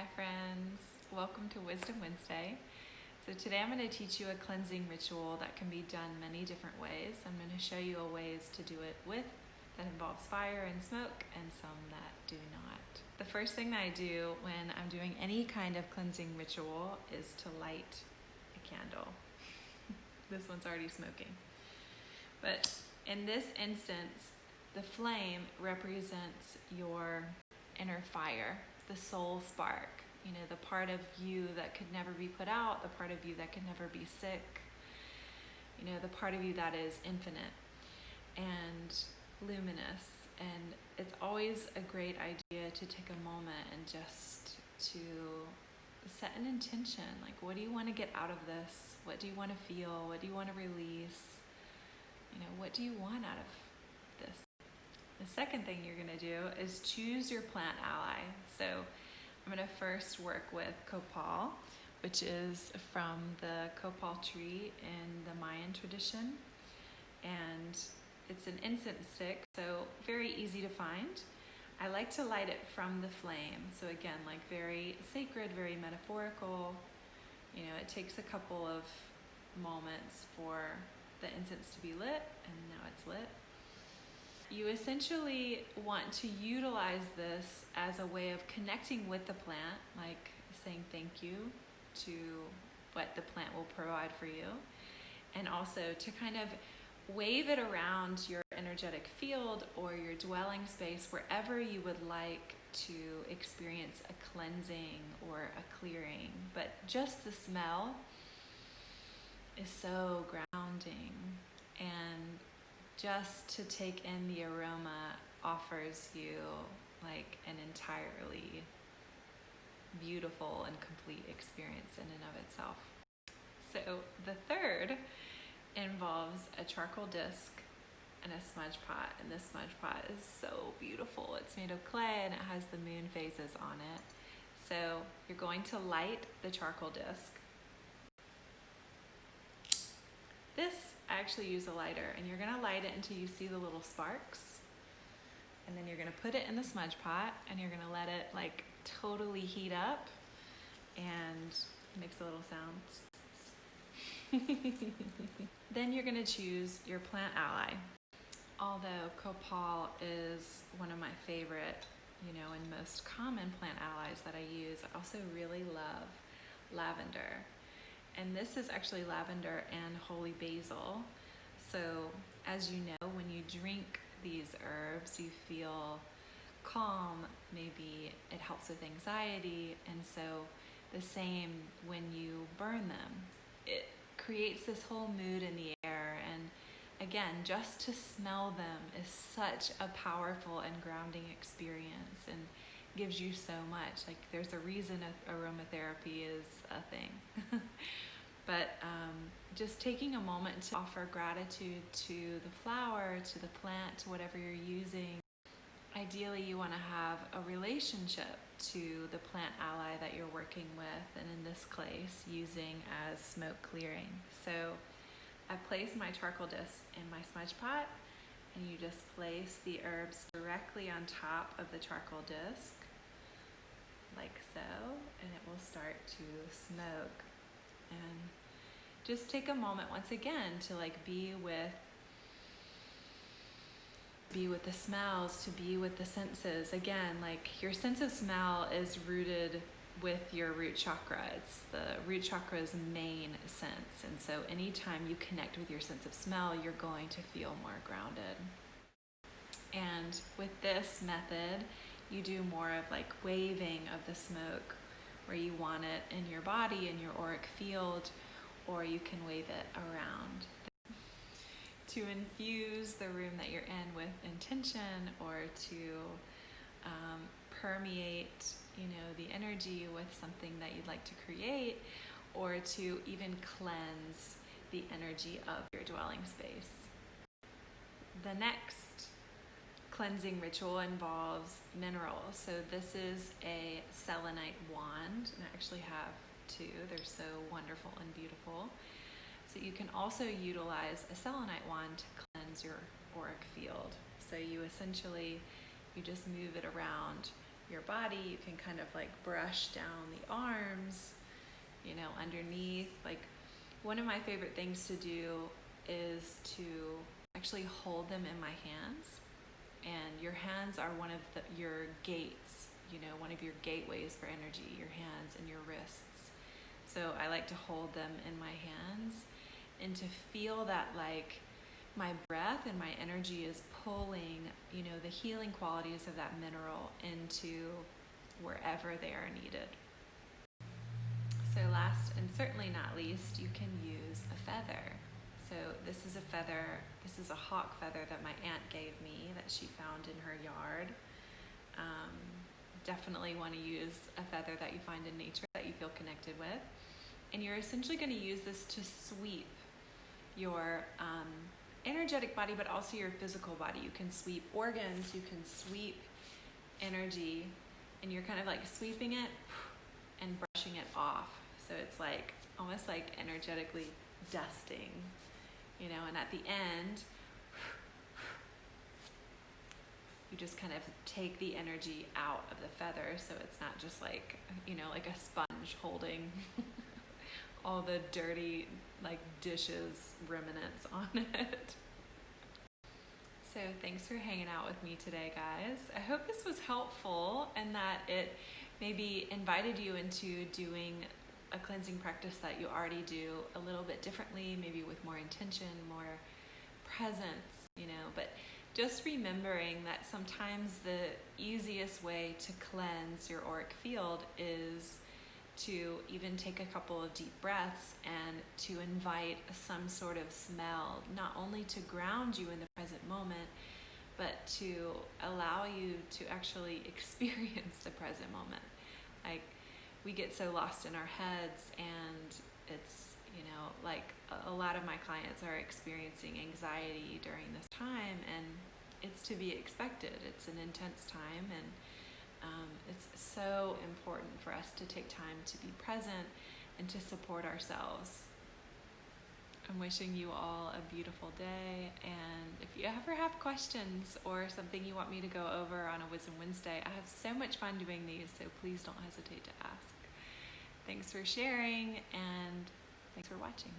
Hi friends, welcome to Wisdom Wednesday. So today I'm going to teach you a cleansing ritual that can be done many different ways. I'm going to show you ways to do it with that involves fire and smoke and some that do not. The first thing that I do when I'm doing any kind of cleansing ritual is to light a candle. This one's already smoking. But in this instance, the flame represents your inner fire, the soul spark, the part of you that could never be put out, the part of you that could never be sick, the part of you that is infinite and luminous. And it's always a great idea to take a moment and just to set an intention. Like, what do you want to get out of this? What do you want to feel? What do you want to release? What do you want out of this? The second thing you're going to do is choose your plant ally. So I'm going to first work with copal, which is from the copal tree in the Mayan tradition. And it's an incense stick, so very easy to find. I like to light it from the flame. So again, like very sacred, very metaphorical. It takes a couple of moments for the incense to be lit, and now it's lit. You essentially want to utilize this as a way of connecting with the plant, like saying thank you to what the plant will provide for you, and also to kind of wave it around your energetic field or your dwelling space, wherever you would like to experience a cleansing or a clearing. But just the smell is so grounding, and just to take in the aroma offers you like an entirely beautiful and complete experience in and of itself. So the third involves a charcoal disc and a smudge pot, and this smudge pot is so beautiful. It's made of clay and it has the moon phases on it. So you're going to light the charcoal disc. This, I actually use a lighter, and you're going to light it until you see the little sparks, and then you're going to put it in the smudge pot, and you're going to let it like totally heat up and makes a little sound. Then you're going to choose your plant ally. Although copal is one of my favorite, and most common plant allies that I use, I also really love lavender. And this is actually lavender and holy basil. So as you know, when you drink these herbs, you feel calm. Maybe it helps with anxiety. And so the same when you burn them. It creates this whole mood in the air. And again, just to smell them is such a powerful and grounding experience and gives you so much. Like, there's a reason aromatherapy is a thing. But just taking a moment to offer gratitude to the flower, to the plant, to whatever you're using. Ideally, you want to have a relationship to the plant ally that you're working with, and in this case, using as smoke clearing. So I place my charcoal disc in my smudge pot, and you just place the herbs directly on top of the charcoal disc, like so, and it will start to smoke. And just take a moment once again to like be with the smells, to be with the senses. Again, like your sense of smell is rooted with your root chakra. It's the root chakra's main sense. And so anytime you connect with your sense of smell, you're going to feel more grounded. And with this method, you do more of like waving of the smoke, where you want it in your body, in your auric field, or you can wave it around to infuse the room that you're in with intention, or to permeate, the energy with something that you'd like to create, or to even cleanse the energy of your dwelling space. The next cleansing ritual involves minerals. So this is a selenite wand, and I actually have two. They're so wonderful and beautiful. So you can also utilize a selenite wand to cleanse your auric field. So you just move it around your body. You can kind of like brush down the arms, you know, underneath. Like, one of my favorite things to do is to actually hold them in my hands. And your hands are one of your gates, you know, one of your gateways for energy, your hands and your wrists. So I like to hold them in my hands and to feel that, like, my breath and my energy is pulling, you know, the healing qualities of that mineral into wherever they are needed. So last and certainly not least, you can use a feather. So this is a feather, this is a hawk feather that my aunt gave me that she found in her yard. Definitely want to use a feather that you find in nature that you feel connected with. And you're essentially going to use this to sweep your energetic body, but also your physical body. You can sweep organs, you can sweep energy, and you're kind of like sweeping it and brushing it off. So it's like almost like energetically dusting, you know, and at the end, you just kind of take the energy out of the feather, so it's not just like, you know, like a sponge holding all the dirty, like, dishes remnants on it. So thanks for hanging out with me today, guys. I hope this was helpful and that it maybe invited you into doing a cleansing practice that you already do a little bit differently, maybe with more intention, more presence, you know, but just remembering that sometimes the easiest way to cleanse your auric field is to even take a couple of deep breaths and to invite some sort of smell, not only to ground you in the present moment, but to allow you to actually experience the present moment. Like, we get so lost in our heads, and it's, you know, like a lot of my clients are experiencing anxiety during this time, and it's to be expected. It's an intense time, and it's so important for us to take time to be present and to support ourselves. I'm wishing you all a beautiful day, and if you ever have questions or something you want me to go over on a Wisdom Wednesday, I have so much fun doing these, so please don't hesitate to ask. Thanks for sharing, and thanks for watching.